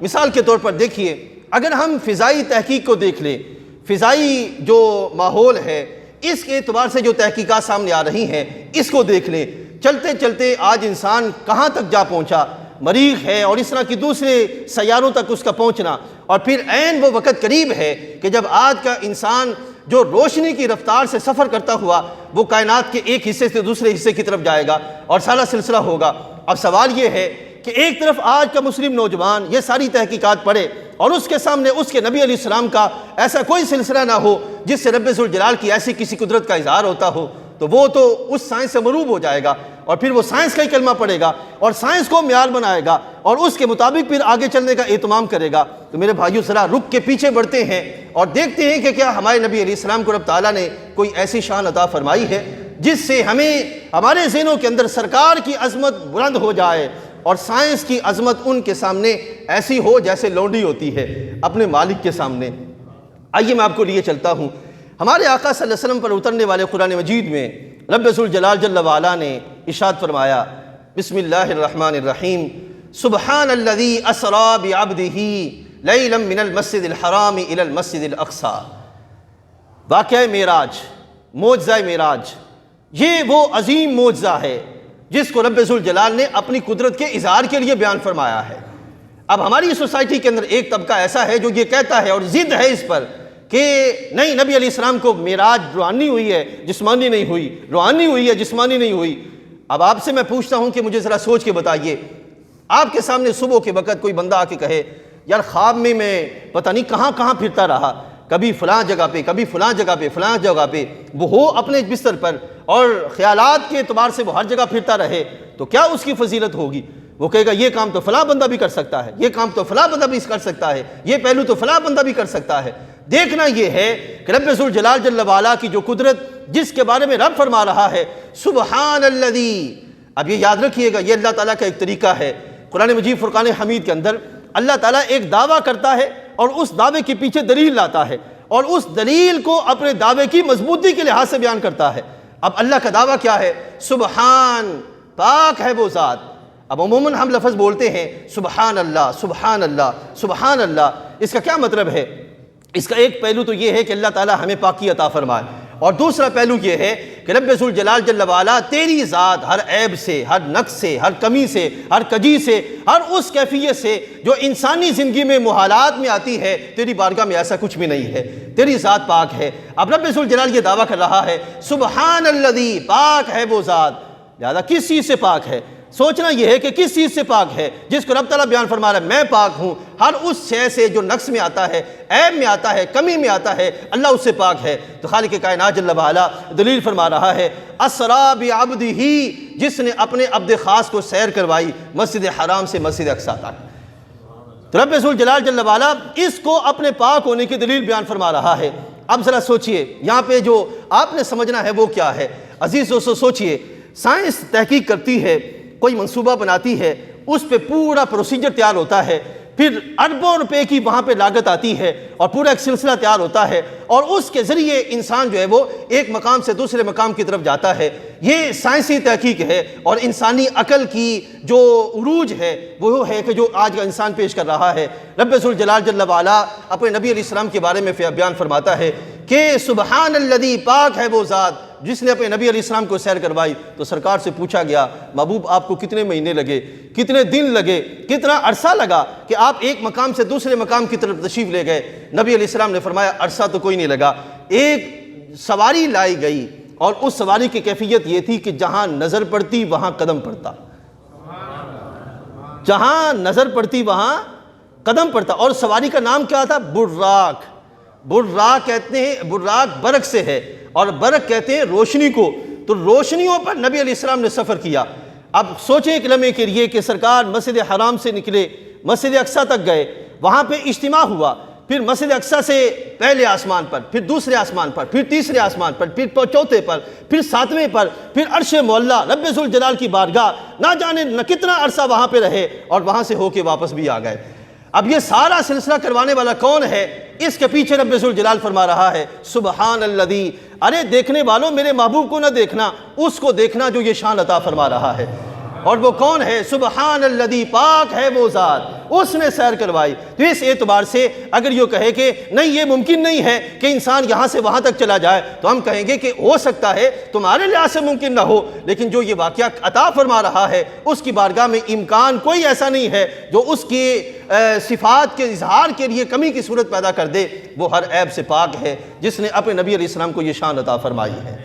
مثال کے طور پر دیکھیے، اگر ہم فضائی تحقیق کو دیکھ لیں، فضائی جو ماحول ہے اس کے اعتبار سے جو تحقیقات سامنے آ رہی ہیں اس کو دیکھ لیں، چلتے چلتے آج انسان کہاں تک جا پہنچا، مریخ ہے اور اس طرح کی دوسرے سیاروں تک اس کا پہنچنا، اور پھر عین وہ وقت قریب ہے کہ جب آج کا انسان جو روشنی کی رفتار سے سفر کرتا ہوا وہ کائنات کے ایک حصے سے دوسرے حصے کی طرف جائے گا اور سارا سلسلہ ہوگا۔ اب سوال یہ ہے کہ ایک طرف آج کا مسلم نوجوان یہ ساری تحقیقات پڑھے اور اس کے سامنے اس کے نبی علیہ السلام کا ایسا کوئی سلسلہ نہ ہو جس سے رب ذوالجلال کی ایسی کسی قدرت کا اظہار ہوتا ہو، تو وہ تو اس سائنس سے مروب ہو جائے گا اور پھر وہ سائنس کا ہی کلمہ پڑھے گا اور سائنس کو معیار بنائے گا اور اس کے مطابق پھر آگے چلنے کا اہتمام کرے گا۔ تو میرے بھائیو ذرا رک کے پیچھے بڑھتے ہیں اور دیکھتے ہیں کہ کیا ہمارے نبی علیہ السلام کو رب تعالیٰ نے کوئی ایسی شان عطا فرمائی ہے جس سے ہمیں ہمارے ذہنوں کے اندر سرکار کی عظمت بلند ہو جائے اور سائنس کی عظمت ان کے سامنے ایسی ہو جیسے لونڈی ہوتی ہے اپنے مالک کے سامنے۔ آئیے میں آپ کو لیے چلتا ہوں، ہمارے آقا صلی اللہ علیہ وسلم پر اترنے والے قرآن مجید میں رب ذوالجلال جل وعلا نے ارشاد فرمایا، بسم اللہ الرحمن الرحیم، سبحان الذی اسریٰ بعبدہ لیلا من المسجد الحرام الی المسجد الاقصی۔ واقعہ معراج، معجزہ معراج، یہ وہ عظیم معجزہ ہے جس کو رب ذوالجلال نے اپنی قدرت کے اظہار کے لیے بیان فرمایا ہے۔ اب ہماری سوسائٹی کے اندر ایک طبقہ ایسا ہے جو یہ کہتا ہے اور ضد ہے اس پر کہ نہیں، نبی علیہ السلام کو معراج روحانی ہوئی ہے، جسمانی نہیں ہوئی، روحانی ہوئی ہے، جسمانی نہیں ہوئی۔ اب آپ سے میں پوچھتا ہوں کہ مجھے ذرا سوچ کے بتائیے، آپ کے سامنے صبح کے وقت کوئی بندہ آ کے کہے یار خواب میں پتہ نہیں کہاں کہاں پھرتا رہا، کبھی فلاں جگہ پہ، کبھی فلاں جگہ پہ، فلاں جگہ پہ، وہ ہو اپنے بستر پر اور خیالات کے اعتبار سے وہ ہر جگہ پھرتا رہے، تو کیا اس کی فضیلت ہوگی؟ وہ کہے گا یہ کام تو فلاں بندہ بھی کر سکتا ہے، یہ کام تو فلاں بندہ بھی کر سکتا ہے، یہ پہلو تو فلاں بندہ بھی کر سکتا ہے۔ دیکھنا یہ ہے کہ رب ذوالجلال جل وعلا کی جو قدرت جس کے بارے میں رب فرما رہا ہے سبحان الذی، اب یہ یاد رکھیے گا یہ اللہ تعالیٰ کا ایک طریقہ ہے۔ قرآن مجید فرقان حمید کے اندر اللہ تعالیٰ ایک دعویٰ کرتا ہے اور اس دعوے کے پیچھے دلیل لاتا ہے اور اس دلیل کو اپنے دعوے کی مضبوطی کے لحاظ سے بیان کرتا ہے۔ اب اللہ کا دعویٰ کیا ہے؟ سبحان، پاک ہے وہ ذات۔ اب عموماً ہم لفظ بولتے ہیں سبحان اللہ، سبحان اللہ، سبحان اللہ، اس کا کیا مطلب ہے؟ اس کا ایک پہلو تو یہ ہے کہ اللہ تعالیٰ ہمیں پاکی عطا فرمائے، اور دوسرا پہلو یہ ہے کہ رب ذوالجلال جل وعلا تیری ذات ہر عیب سے، ہر نقص سے، ہر کمی سے، ہر کجی سے، ہر اس کیفیت سے جو انسانی زندگی میں محالات میں آتی ہے، تیری بارگاہ میں ایسا کچھ بھی نہیں ہے، تیری ذات پاک ہے۔ اب رب ذوالجلال یہ دعویٰ کر رہا ہے سبحان الذی، پاک ہے وہ ذات، لہذا کس چیز سے پاک ہے؟ سوچنا یہ ہے کہ کس چیز سے پاک ہے جس کو رب تعالیٰ بیان فرما رہا ہے میں پاک ہوں، ہر اس شے سے جو نقص میں آتا ہے، عیب میں آتا ہے، کمی میں آتا ہے، اللہ اس سے پاک ہے۔ تو خالق کائنات جل وعلا دلیل فرما رہا ہے اسریٰ بعبدہ، جس نے اپنے عبد خاص کو سیر کروائی مسجد حرام سے مسجد اقصیٰ تک۔ تو رب ذوالجلال جل وعلا اس کو اپنے پاک ہونے کی دلیل بیان فرما رہا ہے۔ اب ذرا سوچئے یہاں پہ جو آپ نے سمجھنا ہے وہ کیا ہے؟ عزیز دوستو سوچئے، سائنس تحقیق کرتی ہے، کوئی منصوبہ بناتی ہے، اس پہ پورا پروسیجر تیار ہوتا ہے، پھر اربوں روپے کی وہاں پہ لاگت آتی ہے اور پورا ایک سلسلہ تیار ہوتا ہے اور اس کے ذریعے انسان جو ہے وہ ایک مقام سے دوسرے مقام کی طرف جاتا ہے۔ یہ سائنسی تحقیق ہے اور انسانی عقل کی جو عروج ہے وہ ہے کہ جو آج کا انسان پیش کر رہا ہے۔ رب ذوالجلال جل وعلا اپنے نبی علیہ السلام کے بارے میں بیان فرماتا ہے کہ سبحان الذی، پاک ہے وہ ذات جس نے اپنے نبی علیہ السلام کو سیر کروائی۔ تو سرکار سے پوچھا گیا محبوب آپ کو کتنے مہینے لگے، کتنے دن لگے، کتنا عرصہ لگا کہ آپ ایک مقام سے دوسرے مقام کی طرف تشریف لے گئے؟ نبی علیہ السلام نے فرمایا عرصہ تو کوئی نہیں لگا، ایک سواری لائی گئی اور اس سواری کی کیفیت یہ تھی کہ جہاں نظر پڑتی وہاں قدم پڑتا، جہاں نظر پڑتی وہاں قدم پڑتا۔ اور سواری کا نام کیا تھا؟ براق۔ براق کہتے ہیں، براق برق سے ہے اور برق کہتے ہیں روشنی کو، تو روشنیوں پر نبی علیہ السلام نے سفر کیا۔ اب سوچیں ایک لمحے کے لیے کہ سرکار مسجد حرام سے نکلے، مسجد اقصیٰ تک گئے، وہاں پہ اجتماع ہوا، پھر مسجد اقصیٰ سے پہلے آسمان پر، پھر دوسرے آسمان پر، پھر تیسرے آسمان پر، پھر چوتھے پر، پھر ساتویں پر، پھر عرش معلیٰ رب ذوالجلال کی بارگاہ، نہ جانے نہ کتنا عرصہ وہاں پہ رہے اور وہاں سے ہو کے واپس بھی آ گئے۔ اب یہ سارا سلسلہ کروانے والا کون ہے؟ اس کے پیچھے رب ذوالجلال فرما رہا ہے سبحان الذی، ارے دیکھنے والوں میرے محبوب کو نہ دیکھنا، اس کو دیکھنا جو یہ شان عطا فرما رہا ہے۔ اور وہ کون ہے؟ سبحان الذی، پاک ہے وہ ذات، اس نے سیر کروائی۔ تو اس اعتبار سے اگر یہ کہے کہ نہیں یہ ممکن نہیں ہے کہ انسان یہاں سے وہاں تک چلا جائے، تو ہم کہیں گے کہ ہو سکتا ہے تمہارے لحاظ سے ممکن نہ ہو، لیکن جو یہ واقعہ عطا فرما رہا ہے اس کی بارگاہ میں امکان کوئی ایسا نہیں ہے جو اس کی صفات کے اظہار کے لیے کمی کی صورت پیدا کر دے۔ وہ ہر عیب سے پاک ہے جس نے اپنے نبی علیہ السلام کو یہ شان عطا فرمائی ہے۔